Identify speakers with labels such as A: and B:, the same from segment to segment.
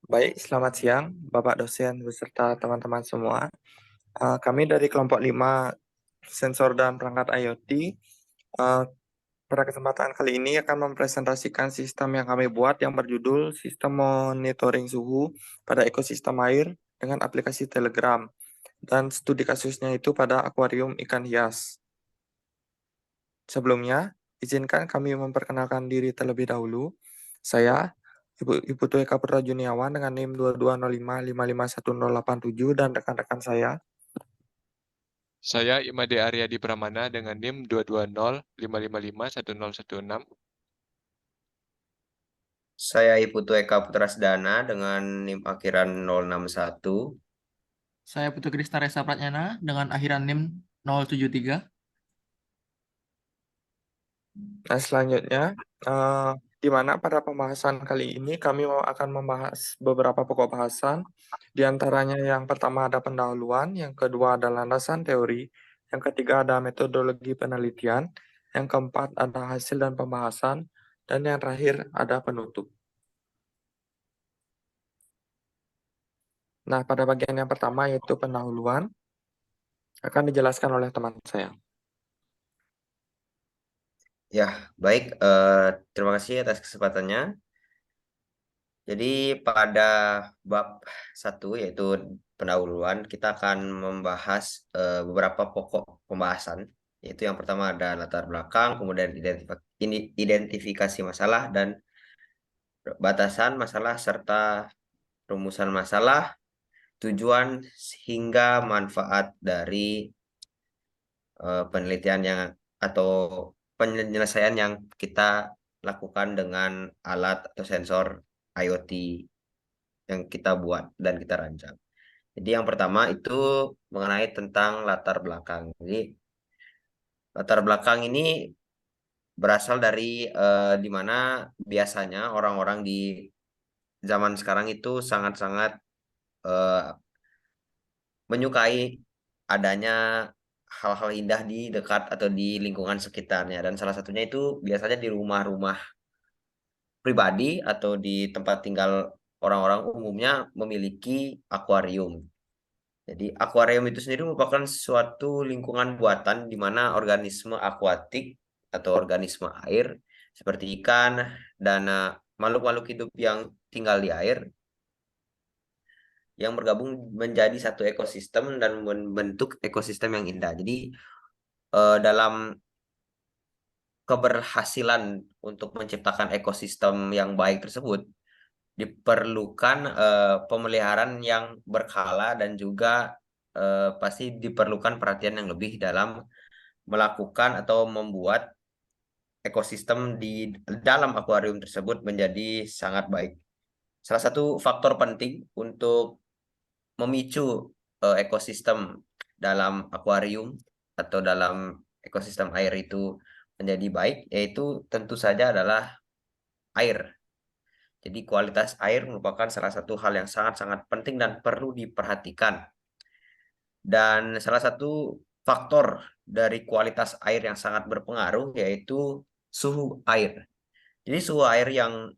A: Baik, selamat siang, Bapak dosen beserta teman-teman semua. Kami dari kelompok 5 sensor dan perangkat IoT. eh, Pada kesempatan kali ini akan mempresentasikan sistem yang kami buat yang berjudul Sistem Monitoring Suhu pada Ekosistem Air dengan aplikasi Telegram. Dan studi kasusnya itu pada akuarium ikan hias. Sebelumnya, izinkan kami memperkenalkan diri terlebih dahulu. Saya, Ibu Tueka Putra Juniawan dengan NIM 2205551087 dan rekan-rekan saya.
B: Saya Imade Aryadi Pramana dengan NIM 22055551016.
C: Saya Iputu Eka Putra Sedana dengan NIM akhiran 061.
D: Saya Putu Krista Resa Pratnyana dengan akhiran NIM 073.
A: Nah, selanjutnya, di mana pada pembahasan kali ini kami akan membahas beberapa pokok bahasan. Di antaranya yang pertama ada pendahuluan, yang kedua ada landasan teori, yang ketiga ada metodologi penelitian, yang keempat ada hasil dan pembahasan, dan yang terakhir ada penutup. Nah, pada bagian yang pertama yaitu pendahuluan, akan dijelaskan oleh teman saya.
C: Ya, baik. Terima kasih atas kesempatannya. Jadi pada bab 1 yaitu pendahuluan, kita akan membahas beberapa pokok pembahasan. Yaitu yang pertama ada latar belakang, kemudian identifikasi masalah dan batasan masalah serta rumusan masalah, tujuan hingga manfaat dari penelitian yang atau penyelesaian yang kita lakukan dengan alat atau sensor IoT yang kita buat dan kita rancang. Jadi yang pertama itu mengenai tentang latar belakang. Jadi latar belakang ini berasal dari di mana biasanya orang-orang di zaman sekarang itu sangat-sangat eh, menyukai adanya hal-hal indah di dekat atau di lingkungan sekitarnya, dan salah satunya itu biasanya di rumah-rumah pribadi atau di tempat tinggal orang-orang umumnya memiliki akuarium. Jadi akuarium itu sendiri merupakan suatu lingkungan buatan di mana organisme akuatik atau organisme air seperti ikan dan makhluk-makhluk hidup yang tinggal di air yang bergabung menjadi satu ekosistem dan membentuk ekosistem yang indah. Jadi dalam keberhasilan untuk menciptakan ekosistem yang baik tersebut diperlukan pemeliharaan yang berkala dan juga pasti diperlukan perhatian yang lebih dalam melakukan atau membuat ekosistem di dalam akuarium tersebut menjadi sangat baik. Salah satu faktor penting untuk memicu ekosistem dalam akuarium atau dalam ekosistem air itu menjadi baik, yaitu tentu saja adalah air. Jadi kualitas air merupakan salah satu hal yang sangat-sangat penting dan perlu diperhatikan. Dan salah satu faktor dari kualitas air yang sangat berpengaruh yaitu suhu air. Jadi suhu air yang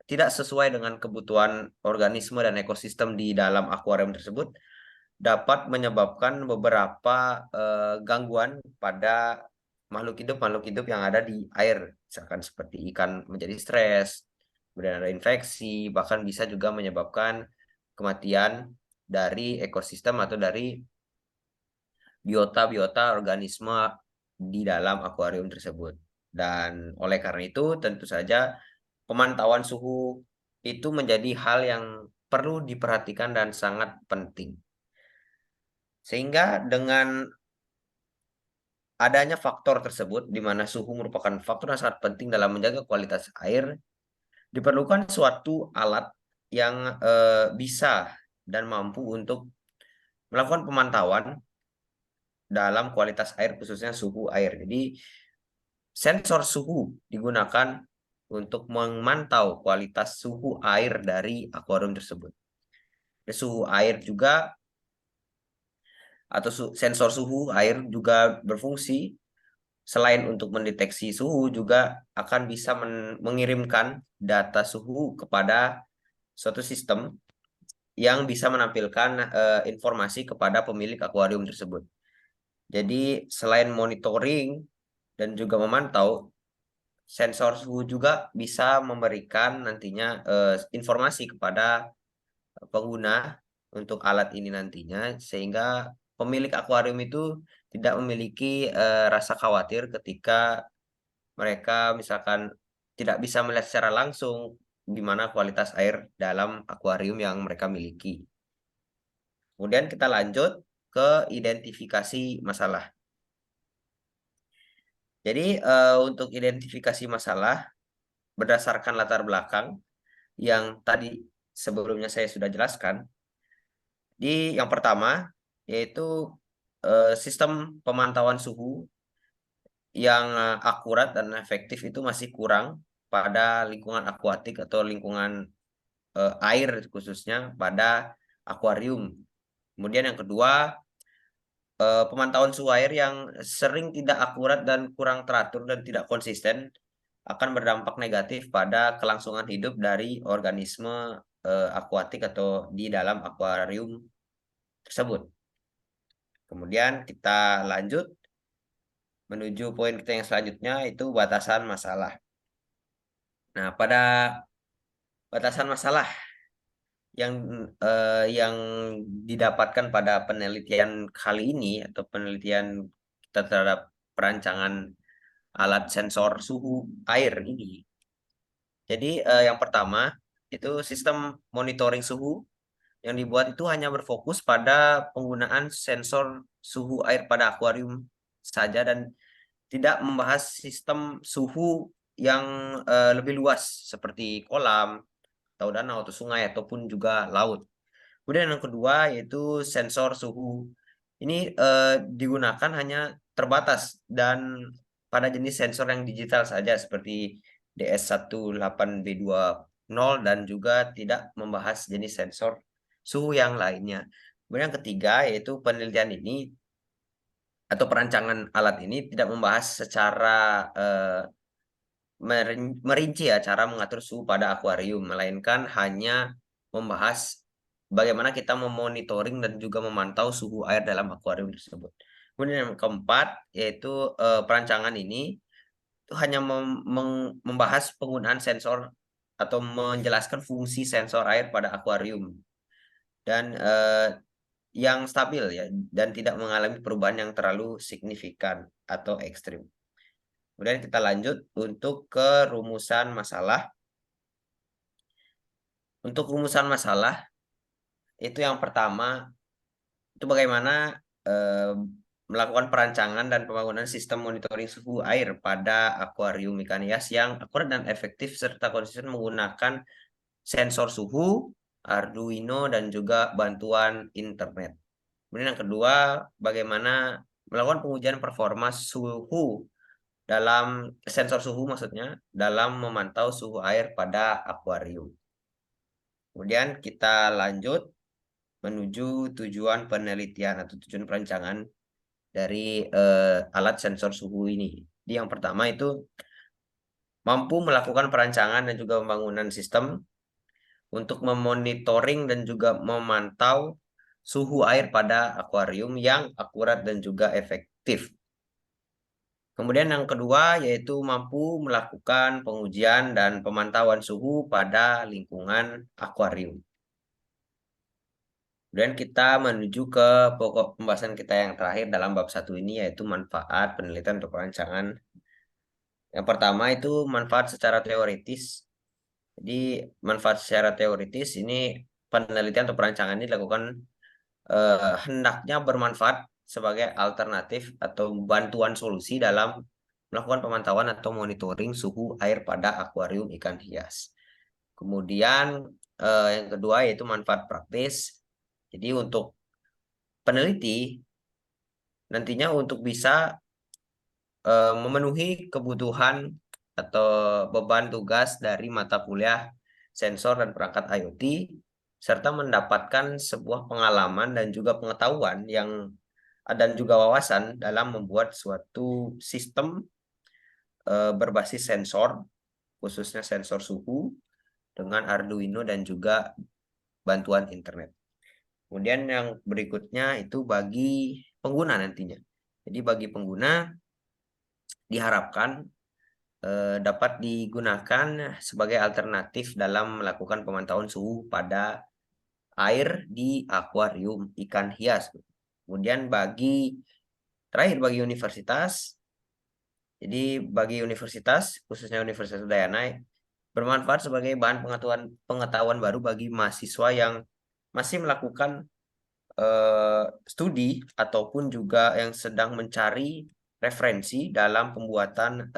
C: tidak sesuai dengan kebutuhan organisme dan ekosistem di dalam akuarium tersebut dapat menyebabkan beberapa gangguan pada makhluk hidup yang ada di air, misalkan seperti ikan menjadi stres, kemudian ada infeksi, bahkan bisa juga menyebabkan kematian dari ekosistem atau dari biota-biota organisme di dalam akuarium tersebut. Dan oleh karena itu tentu saja pemantauan suhu itu menjadi hal yang perlu diperhatikan dan sangat penting. Sehingga dengan adanya faktor tersebut, di mana suhu merupakan faktor yang sangat penting dalam menjaga kualitas air, diperlukan suatu alat yang bisa dan mampu untuk melakukan pemantauan dalam kualitas air, khususnya suhu air. Jadi sensor suhu digunakan untuk memantau kualitas suhu air dari akuarium tersebut. Suhu air juga atau sensor suhu air juga berfungsi selain untuk mendeteksi suhu juga akan bisa mengirimkan data suhu kepada suatu sistem yang bisa menampilkan informasi kepada pemilik akuarium tersebut. Jadi selain monitoring dan juga memantau, sensor suhu juga bisa memberikan nantinya informasi kepada pengguna untuk alat ini nantinya, sehingga pemilik akuarium itu tidak memiliki rasa khawatir ketika mereka misalkan tidak bisa melihat secara langsung gimana kualitas air dalam akuarium yang mereka miliki. Kemudian kita lanjut ke identifikasi masalah. Jadi untuk identifikasi masalah berdasarkan latar belakang yang tadi sebelumnya saya sudah jelaskan. Yang pertama yaitu sistem pemantauan suhu yang akurat dan efektif itu masih kurang pada lingkungan akuatik atau lingkungan air khususnya pada akuarium. Kemudian yang kedua, pemantauan suhu air yang sering tidak akurat dan kurang teratur dan tidak konsisten akan berdampak negatif pada kelangsungan hidup dari organisme akuatik atau di dalam akuarium tersebut. Kemudian kita lanjut menuju poin kita yang selanjutnya, itu batasan masalah. Nah, pada batasan masalah yang didapatkan pada penelitian kali ini atau penelitian kita terhadap perancangan alat sensor suhu air ini. Jadi yang pertama itu sistem monitoring suhu yang dibuat itu hanya berfokus pada penggunaan sensor suhu air pada akuarium saja dan tidak membahas sistem suhu yang lebih luas seperti kolam atau danau atau sungai ataupun juga laut. Kemudian yang kedua yaitu sensor suhu. Ini digunakan hanya terbatas dan pada jenis sensor yang digital saja seperti DS18B20 dan juga tidak membahas jenis sensor suhu yang lainnya. Kemudian yang ketiga yaitu penelitian ini atau perancangan alat ini tidak membahas secara merinci ya cara mengatur suhu pada akuarium, melainkan hanya membahas bagaimana kita memonitoring dan juga memantau suhu air dalam akuarium tersebut. Kemudian yang keempat yaitu perancangan ini itu hanya membahas penggunaan sensor atau menjelaskan fungsi sensor air pada akuarium dan yang stabil ya dan tidak mengalami perubahan yang terlalu signifikan atau ekstrim. Kemudian kita lanjut untuk ke rumusan masalah. Untuk rumusan masalah itu yang pertama itu bagaimana melakukan perancangan dan pembangunan sistem monitoring suhu air pada akuarium ikan hias yang akurat dan efektif serta konsisten menggunakan sensor suhu, Arduino, dan juga bantuan internet. Kemudian yang kedua, bagaimana melakukan pengujian performa suhu dalam sensor suhu maksudnya dalam memantau suhu air pada akuarium. Kemudian kita lanjut menuju tujuan penelitian atau tujuan perancangan dari alat sensor suhu ini. Jadi yang pertama itu mampu melakukan perancangan dan juga pembangunan sistem untuk memonitoring dan juga memantau suhu air pada akuarium yang akurat dan juga efektif. Kemudian yang kedua yaitu mampu melakukan pengujian dan pemantauan suhu pada lingkungan akuarium. Kemudian kita menuju ke pokok pembahasan kita yang terakhir dalam bab 1 ini yaitu manfaat penelitian untuk perancangan. Yang pertama itu manfaat secara teoritis. Jadi manfaat secara teoritis ini penelitian atau perancangan ini dilakukan hendaknya bermanfaat sebagai alternatif atau bantuan solusi dalam melakukan pemantauan atau monitoring suhu air pada akuarium ikan hias. Kemudian yang kedua yaitu manfaat praktis. Jadi untuk peneliti nantinya untuk bisa memenuhi kebutuhan atau beban tugas dari mata kuliah sensor dan perangkat IoT serta mendapatkan sebuah pengalaman dan juga pengetahuan dan juga wawasan dalam membuat suatu sistem berbasis sensor, khususnya sensor suhu, dengan Arduino dan juga bantuan internet. Kemudian yang berikutnya itu bagi pengguna nantinya. Jadi bagi pengguna diharapkan dapat digunakan sebagai alternatif dalam melakukan pemantauan suhu pada air di akuarium ikan hias. Kemudian terakhir bagi universitas, jadi bagi universitas, khususnya Universitas Udayana, bermanfaat sebagai bahan pengetahuan baru bagi mahasiswa yang masih melakukan studi ataupun juga yang sedang mencari referensi dalam pembuatan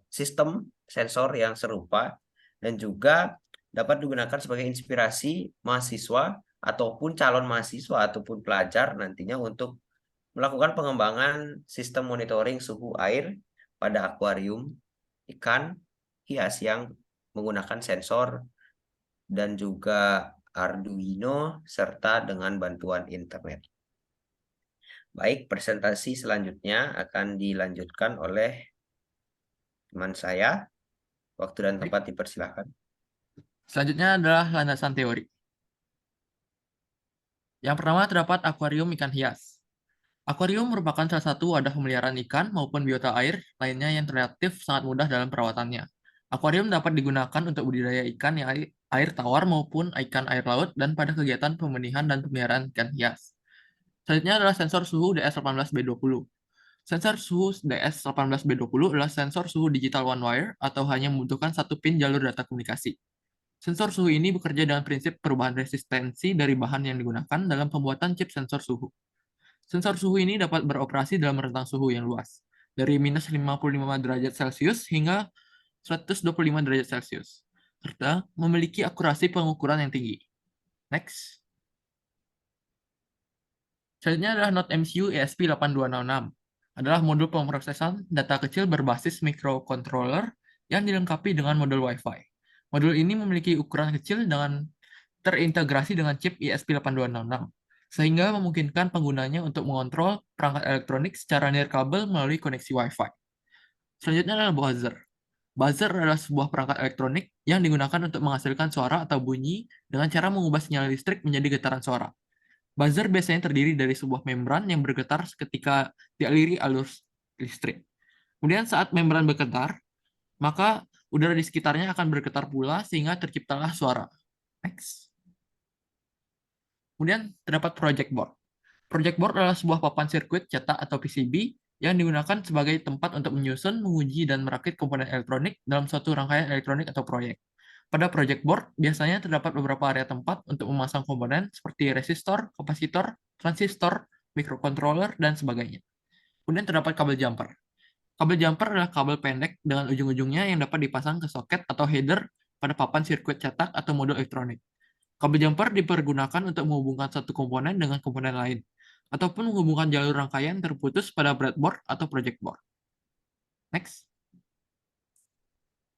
C: sistem sensor yang serupa, dan juga dapat digunakan sebagai inspirasi mahasiswa ataupun calon mahasiswa ataupun pelajar nantinya untuk melakukan pengembangan sistem monitoring suhu air pada akuarium ikan hias yang menggunakan sensor dan juga Arduino serta dengan bantuan internet. Baik, presentasi selanjutnya akan dilanjutkan oleh teman saya. Waktu dan tempat dipersilahkan.
D: Selanjutnya adalah landasan teori. Yang pertama terdapat akuarium ikan hias. Akuarium merupakan salah satu wadah pemeliharaan ikan maupun biota air lainnya yang relatif sangat mudah dalam perawatannya. Akuarium dapat digunakan untuk budidaya ikan yang air tawar maupun ikan air laut dan pada kegiatan pembenihan dan pemeliharaan ikan hias. Selanjutnya adalah sensor suhu DS18B20. Sensor suhu DS18B20 adalah sensor suhu digital one wire atau hanya membutuhkan satu pin jalur data komunikasi. Sensor suhu ini bekerja dengan prinsip perubahan resistensi dari bahan yang digunakan dalam pembuatan chip sensor suhu. Sensor suhu ini dapat beroperasi dalam rentang suhu yang luas, dari minus 55 derajat Celcius hingga 125 derajat Celcius, serta memiliki akurasi pengukuran yang tinggi. Next. Selanjutnya adalah Node MCU ESP8266. Adalah modul pemrosesan data kecil berbasis microcontroller yang dilengkapi dengan modul Wi-Fi. Modul ini memiliki ukuran kecil dengan terintegrasi dengan chip ESP8266, sehingga memungkinkan penggunanya untuk mengontrol perangkat elektronik secara nirkabel melalui koneksi Wi-Fi. Selanjutnya adalah buzzer. Buzzer adalah sebuah perangkat elektronik yang digunakan untuk menghasilkan suara atau bunyi dengan cara mengubah sinyal listrik menjadi getaran suara. Buzzer biasanya terdiri dari sebuah membran yang bergetar ketika dialiri arus listrik. Kemudian saat membran bergetar, maka udara di sekitarnya akan bergetar pula sehingga terciptalah suara. Next. Kemudian terdapat project board. Project board adalah sebuah papan sirkuit cetak atau PCB yang digunakan sebagai tempat untuk menyusun, menguji, dan merakit komponen elektronik dalam suatu rangkaian elektronik atau proyek. Pada project board, biasanya terdapat beberapa area tempat untuk memasang komponen seperti resistor, kapasitor, transistor, microcontroller, dan sebagainya. Kemudian terdapat kabel jumper. Kabel jumper adalah kabel pendek dengan ujung-ujungnya yang dapat dipasang ke soket atau header pada papan sirkuit cetak atau modul elektronik. Kabel jumper dipergunakan untuk menghubungkan satu komponen dengan komponen lain, ataupun menghubungkan jalur rangkaian terputus pada breadboard atau project board. Next.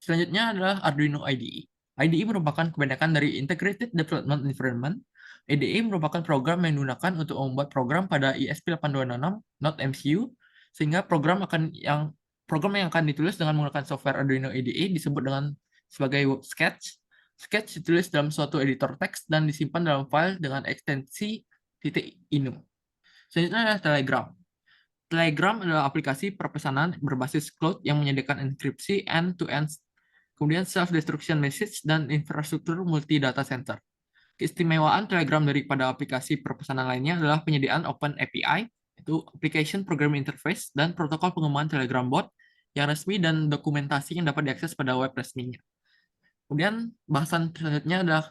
D: Selanjutnya adalah Arduino IDE. IDE merupakan kependekan dari Integrated Development Environment. IDE merupakan program yang digunakan untuk membuat program pada ESP8266 Node MCU, sehingga program yang akan ditulis dengan menggunakan software Arduino IDE disebut dengan sebagai Sketch. Sketch ditulis dalam suatu editor teks dan disimpan dalam file dengan ekstensi .inu. Selanjutnya adalah Telegram. Telegram adalah aplikasi perpesanan berbasis cloud yang menyediakan enkripsi end-to-end, kemudian self-destruction message, dan infrastruktur multi-data center. Keistimewaan Telegram daripada aplikasi perpesanan lainnya adalah penyediaan Open API, yaitu Application Programming Interface, dan protokol pengembangan Telegram bot yang resmi dan dokumentasi yang dapat diakses pada web resminya. Kemudian bahasan selanjutnya adalah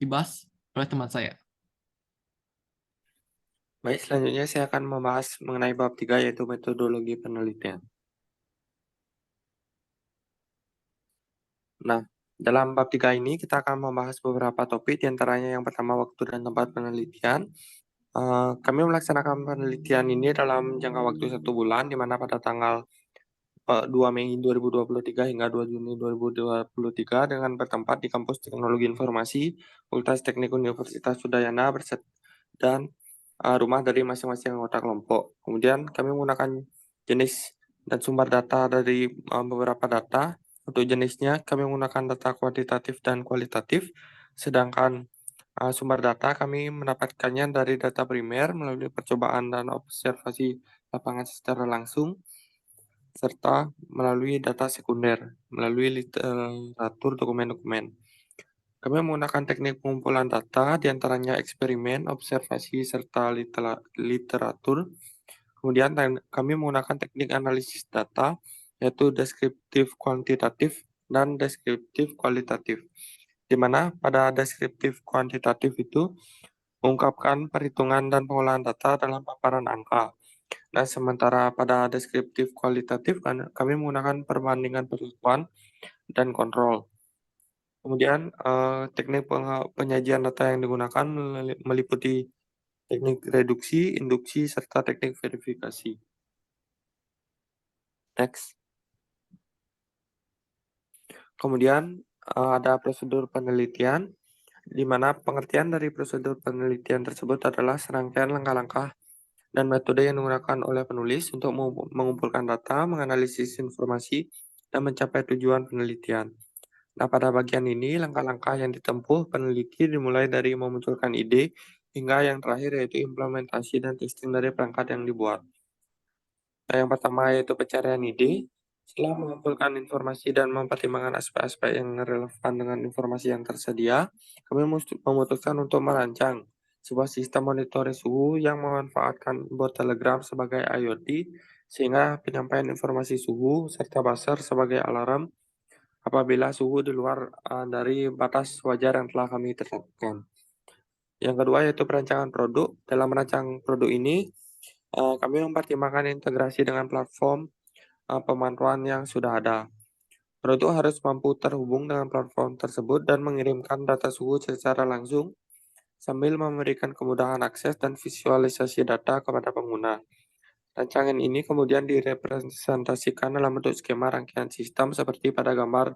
D: dibahas oleh teman saya.
A: Baik, selanjutnya saya akan membahas mengenai bab 3 yaitu metodologi penelitian. Nah, dalam bab 3 ini kita akan membahas beberapa topik, diantaranya yang pertama waktu dan tempat penelitian. Kami melaksanakan penelitian ini dalam jangka waktu 1 bulan, di mana pada tanggal 2 Mei 2023 hingga 2 Juni 2023 dengan bertempat di Kampus Teknologi Informasi, Fakultas Teknik Universitas Udayana dan rumah dari masing-masing anggota kelompok. Kemudian kami menggunakan jenis dan sumber data dari beberapa data. Untuk jenisnya, kami menggunakan data kuantitatif dan kualitatif, sedangkan sumber data kami mendapatkannya dari data primer melalui percobaan dan observasi lapangan secara langsung, serta melalui data sekunder, melalui literatur dokumen-dokumen. Kami menggunakan teknik pengumpulan data, diantaranya eksperimen, observasi, serta literatur. Kemudian kami menggunakan teknik analisis data, yaitu deskriptif kuantitatif dan deskriptif kualitatif. Di mana pada deskriptif kuantitatif itu mengungkapkan perhitungan dan pengolahan data dalam paparan angka. Nah, sementara pada deskriptif kualitatif kami menggunakan perbandingan perlakuan dan kontrol. Kemudian teknik penyajian data yang digunakan meliputi teknik reduksi, induksi, serta teknik verifikasi. Next. Kemudian ada prosedur penelitian, di mana pengertian dari prosedur penelitian tersebut adalah serangkaian langkah-langkah dan metode yang digunakan oleh penulis untuk mengumpulkan data, menganalisis informasi, dan mencapai tujuan penelitian. Nah, pada bagian ini, langkah-langkah yang ditempuh peneliti dimulai dari memunculkan ide, hingga yang terakhir yaitu implementasi dan testing dari perangkat yang dibuat. Nah, yang pertama yaitu pencarian ide. Setelah mengumpulkan informasi dan mempertimbangkan aspek-aspek yang relevan dengan informasi yang tersedia, kami memutuskan untuk merancang sebuah sistem monitoring suhu yang memanfaatkan bot Telegram sebagai IoT, sehingga penyampaian informasi suhu serta buzzer sebagai alarm apabila suhu di luar dari batas wajar yang telah kami tetapkan. Yang kedua yaitu perancangan produk. Dalam merancang produk ini, kami mempertimbangkan integrasi dengan platform pemantauan yang sudah ada. Produk harus mampu terhubung dengan platform tersebut dan mengirimkan data suhu secara langsung sambil memberikan kemudahan akses dan visualisasi data kepada pengguna. Rancangan ini kemudian direpresentasikan dalam bentuk skema rangkaian sistem seperti pada gambar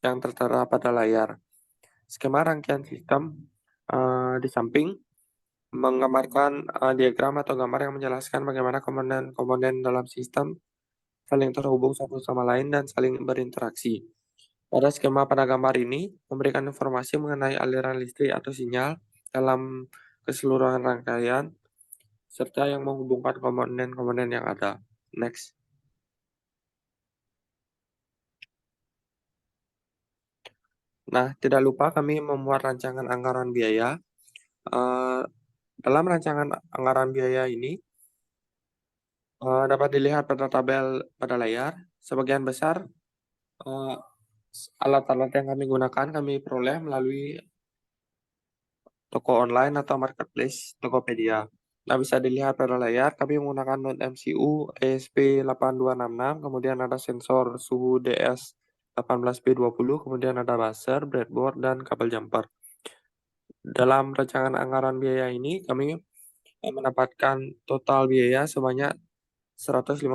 A: yang tertera pada layar. Skema rangkaian sistem di samping menggambarkan diagram atau gambar yang menjelaskan bagaimana komponen-komponen dalam sistem saling terhubung satu sama lain dan saling berinteraksi. Pada skema pada gambar ini memberikan informasi mengenai aliran listrik atau sinyal dalam keseluruhan rangkaian, serta yang menghubungkan komponen-komponen yang ada. Next. Nah, tidak lupa kami membuat rancangan anggaran biaya. Dalam rancangan anggaran biaya ini, dapat dilihat pada tabel pada layar, sebagian besar alat-alat yang kami gunakan kami peroleh melalui toko online atau marketplace Tokopedia. Nah, bisa dilihat pada layar, kami menggunakan Node MCU ESP8266, kemudian ada sensor suhu DS18B20, kemudian ada buzzer, breadboard, dan kabel jumper. Dalam rancangan anggaran biaya ini, kami mendapatkan total biaya sebanyak 150.000.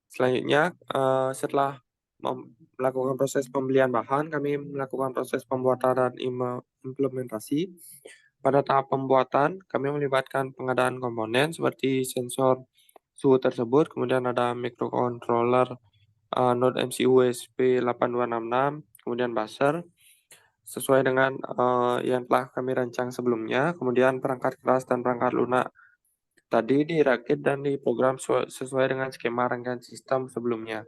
A: Selanjutnya, setelah melakukan proses pembelian bahan, kami melakukan proses pembuatan dan implementasi. Pada tahap pembuatan, kami melibatkan pengadaan komponen seperti sensor suhu tersebut, kemudian ada microcontroller Node MCU ESP8266, kemudian buzzer, sesuai dengan yang telah kami rancang sebelumnya, kemudian perangkat keras dan perangkat lunak tadi dirakit dan diprogram sesuai dengan skema rangkaian sistem sebelumnya.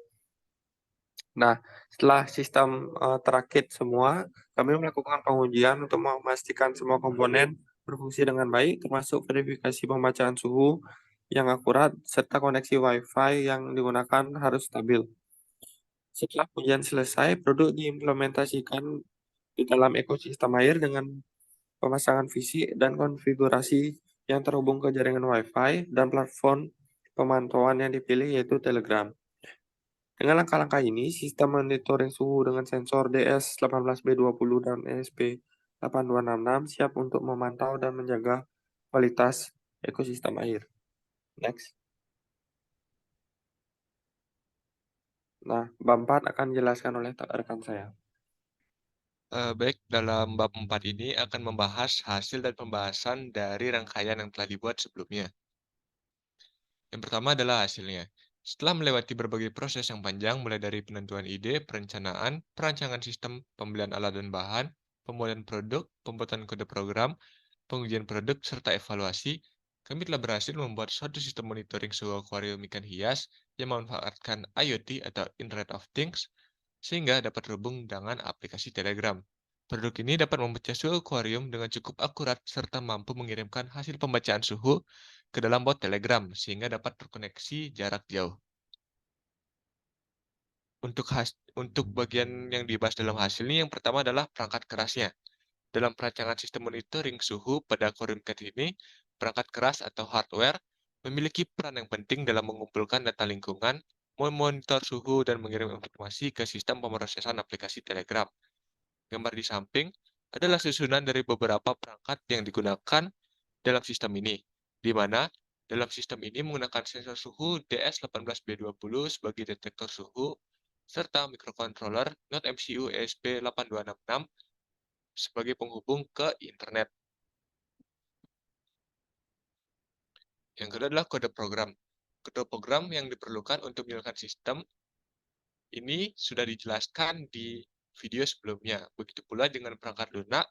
A: Nah, setelah sistem terakit semua, kami melakukan pengujian untuk memastikan semua komponen berfungsi dengan baik, termasuk verifikasi pembacaan suhu yang akurat, serta koneksi Wi-Fi yang digunakan harus stabil. Setelah ujian selesai, produk diimplementasikan di dalam ekosistem air dengan pemasangan fisik dan konfigurasi yang terhubung ke jaringan Wi-Fi dan platform pemantauan yang dipilih yaitu Telegram. Dengan langkah-langkah ini, sistem monitoring suhu dengan sensor DS18B20 dan ESP8266 siap untuk memantau dan menjaga kualitas ekosistem air. Next. Nah, bab 4 akan dijelaskan oleh rekan saya.
B: Baik, dalam bab 4 ini akan membahas hasil dan pembahasan dari rangkaian yang telah dibuat sebelumnya. Yang pertama adalah hasilnya. Setelah melewati berbagai proses yang panjang, mulai dari penentuan ide, perencanaan, perancangan sistem, pembelian alat dan bahan, pembuatan produk, pembuatan kode program, pengujian produk, serta evaluasi, kami telah berhasil membuat suatu sistem monitoring suhu akuarium ikan hias yang memanfaatkan IoT atau Internet of Things, sehingga dapat terhubung dengan aplikasi Telegram. Produk ini dapat membaca suhu akuarium dengan cukup akurat serta mampu mengirimkan hasil pembacaan suhu ke dalam bot Telegram, sehingga dapat terkoneksi jarak jauh. Untuk bagian yang dibahas dalam hasil ini, yang pertama adalah perangkat kerasnya. Dalam perancangan sistem monitoring suhu pada akuarium ikan ini, perangkat keras atau hardware memiliki peran yang penting dalam mengumpulkan data lingkungan, memonitor suhu, dan mengirim informasi ke sistem pemrosesan aplikasi Telegram. Gambar di samping adalah susunan dari beberapa perangkat yang digunakan dalam sistem ini, di mana dalam sistem ini menggunakan sensor suhu DS18B20 sebagai detektor suhu, serta microcontroller Not MCU ESP8266 sebagai penghubung ke internet. Yang kedua adalah kode program. Kode program yang diperlukan untuk menjalankan sistem ini sudah dijelaskan di video sebelumnya. Begitu pula dengan perangkat lunak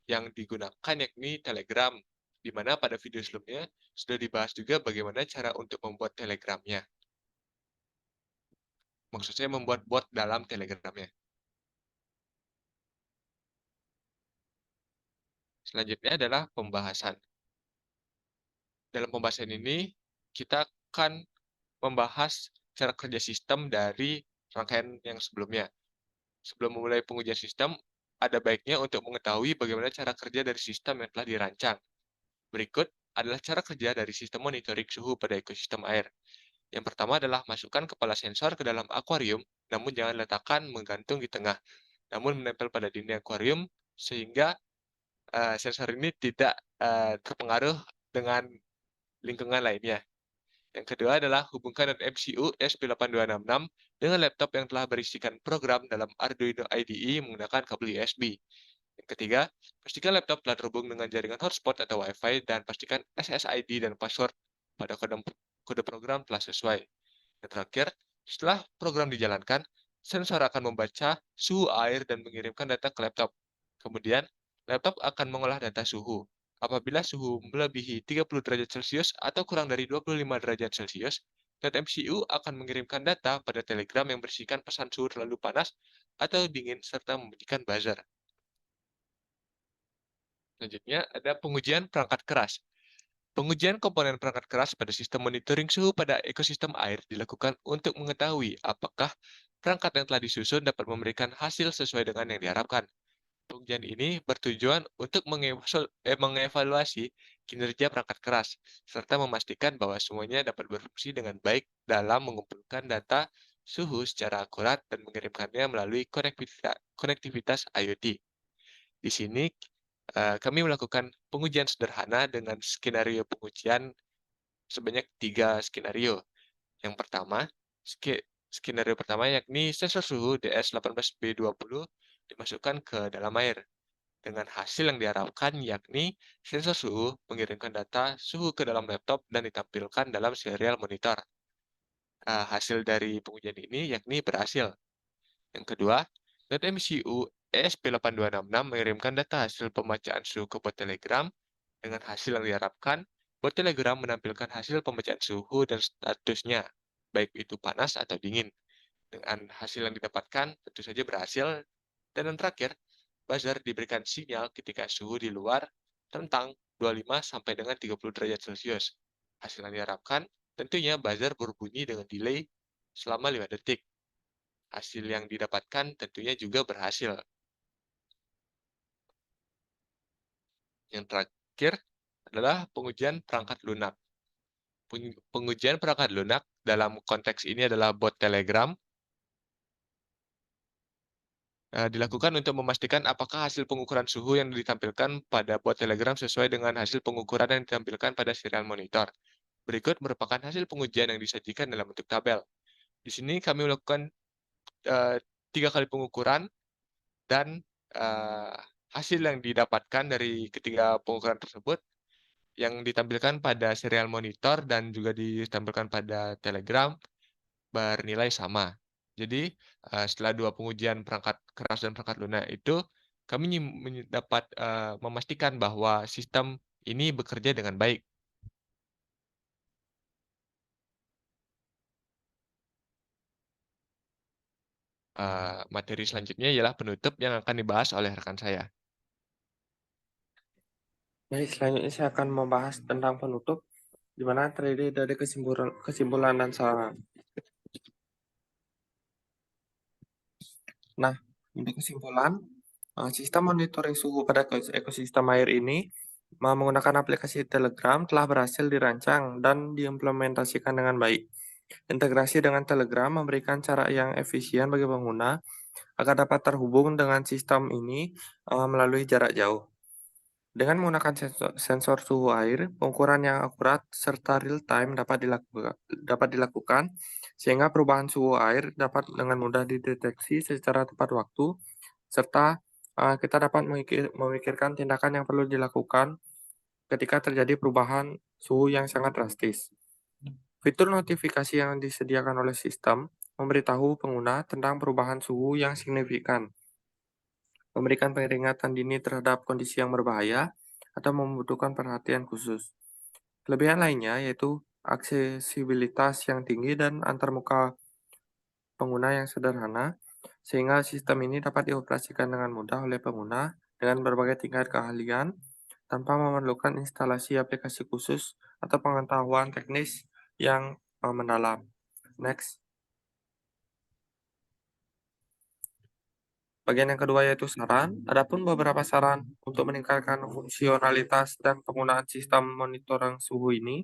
B: yang digunakan yakni Telegram, di mana pada video sebelumnya sudah dibahas juga bagaimana cara untuk membuat Telegramnya. Maksud saya membuat bot dalam Telegramnya. Selanjutnya adalah pembahasan. Dalam pembahasan ini, kita akan membahas cara kerja sistem dari rangkaian yang sebelumnya. Sebelum memulai pengujian sistem, ada baiknya untuk mengetahui bagaimana cara kerja dari sistem yang telah dirancang. Berikut adalah cara kerja dari sistem monitoring suhu pada ekosistem air. Yang pertama adalah masukkan kepala sensor ke dalam akuarium, namun jangan letakkan menggantung di tengah, namun menempel pada dinding akuarium sehingga sensor ini tidak terpengaruh dengan lingkungan lainnya. Yang kedua adalah hubungkan MCU ESP8266 dengan laptop yang telah berisikan program dalam Arduino IDE menggunakan kabel USB. Yang ketiga, pastikan laptop telah terhubung dengan jaringan hotspot atau Wi-Fi dan pastikan SSID dan password pada kode program telah sesuai. Yang terakhir, setelah program dijalankan, sensor akan membaca suhu air dan mengirimkan data ke laptop. Kemudian, laptop akan mengolah data suhu. Apabila suhu melebihi 30 derajat Celcius atau kurang dari 25 derajat Celcius, MCU akan mengirimkan data pada Telegram yang berisikan pesan suhu terlalu panas atau dingin serta membunyikan buzzer. Selanjutnya ada pengujian perangkat keras. Pengujian komponen perangkat keras pada sistem monitoring suhu pada ekosistem air dilakukan untuk mengetahui apakah perangkat yang telah disusun dapat memberikan hasil sesuai dengan yang diharapkan. Pengujian ini bertujuan untuk mengevaluasi kinerja perangkat keras, serta memastikan bahwa semuanya dapat berfungsi dengan baik dalam mengumpulkan data suhu secara akurat dan mengirimkannya melalui konektivitas IoT. Di sini, kami melakukan pengujian sederhana dengan skenario pengujian sebanyak 3 skenario. Yang pertama, skenario pertama yakni sensor suhu DS18B20 dimasukkan ke dalam air. Dengan hasil yang diharapkan yakni sensor suhu mengirimkan data suhu ke dalam laptop dan ditampilkan dalam serial monitor. Hasil dari pengujian ini yakni berhasil. Yang kedua, NetMCU ESP8266 mengirimkan data hasil pembacaan suhu ke bot Telegram. Dengan hasil yang diharapkan, bot Telegram menampilkan hasil pembacaan suhu dan statusnya, baik itu panas atau dingin. Dengan hasil yang didapatkan, tentu saja berhasil. Dan yang terakhir, buzzer diberikan sinyal ketika suhu di luar rentang 25 sampai dengan 30 derajat Celcius. Hasil yang diharapkan, tentunya buzzer berbunyi dengan delay selama 5 detik. Hasil yang didapatkan tentunya juga berhasil. Yang terakhir adalah pengujian perangkat lunak. Pengujian perangkat lunak dalam konteks ini adalah bot Telegram dilakukan untuk memastikan apakah hasil pengukuran suhu yang ditampilkan pada bot Telegram sesuai dengan hasil pengukuran yang ditampilkan pada serial monitor. Berikut merupakan hasil pengujian yang disajikan dalam bentuk tabel. Di sini kami melakukan 3 kali pengukuran dan hasil yang didapatkan dari ketiga pengukuran tersebut yang ditampilkan pada serial monitor dan juga ditampilkan pada Telegram bernilai sama. Jadi, setelah 2 pengujian perangkat keras dan perangkat lunak itu, kami dapat memastikan bahwa sistem ini bekerja dengan baik. Materi selanjutnya ialah penutup yang akan dibahas oleh rekan saya.
A: Baik, selanjutnya saya akan membahas tentang penutup, di mana terdiri dari kesimpulan dan saran. Nah, untuk kesimpulan, sistem monitoring suhu pada ekosistem air ini menggunakan aplikasi Telegram telah berhasil dirancang dan diimplementasikan dengan baik. Integrasi dengan Telegram memberikan cara yang efisien bagi pengguna agar dapat terhubung dengan sistem ini melalui jarak jauh. Dengan menggunakan sensor suhu air, pengukuran yang akurat serta real-time dapat dilakukan, sehingga perubahan suhu air dapat dengan mudah dideteksi secara tepat waktu, serta kita dapat memikirkan tindakan yang perlu dilakukan ketika terjadi perubahan suhu yang sangat drastis. Fitur notifikasi yang disediakan oleh sistem memberitahu pengguna tentang perubahan suhu yang signifikan, memberikan peringatan dini terhadap kondisi yang berbahaya, atau membutuhkan perhatian khusus. Kelebihan lainnya yaitu aksesibilitas yang tinggi dan antarmuka pengguna yang sederhana, sehingga sistem ini dapat dioperasikan dengan mudah oleh pengguna dengan berbagai tingkat keahlian tanpa memerlukan instalasi aplikasi khusus atau pengetahuan teknis yang mendalam. Next. Bagian yang kedua yaitu saran. Adapun beberapa saran untuk meningkatkan fungsionalitas dan penggunaan sistem monitoring suhu ini,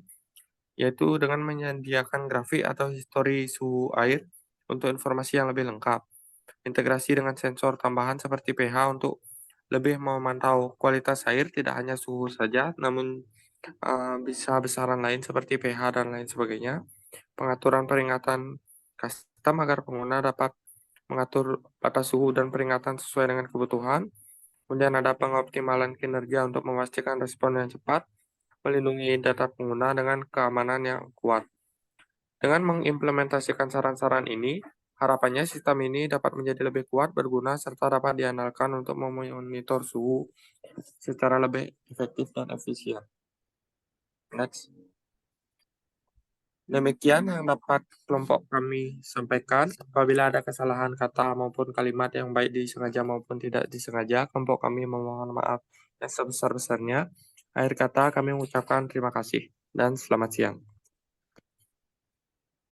A: yaitu dengan menyediakan grafik atau histori suhu air untuk informasi yang lebih lengkap. Integrasi dengan sensor tambahan seperti pH untuk lebih memantau kualitas air, tidak hanya suhu saja, namun bisa besaran lain seperti pH dan lain sebagainya. Pengaturan peringatan custom agar pengguna dapat mengatur batas suhu dan peringatan sesuai dengan kebutuhan. Kemudian ada pengoptimalan kinerja untuk memastikan respon yang cepat, melindungi data pengguna dengan keamanan yang kuat. Dengan mengimplementasikan saran-saran ini, harapannya sistem ini dapat menjadi lebih kuat, berguna, serta dapat diandalkan untuk memonitor suhu secara lebih efektif dan efisien. Next. Demikian yang dapat kelompok kami sampaikan. Apabila ada kesalahan kata maupun kalimat yang baik disengaja maupun tidak disengaja, kelompok kami memohon maaf yang sebesar-besarnya. Akhir kata kami mengucapkan terima kasih dan selamat siang.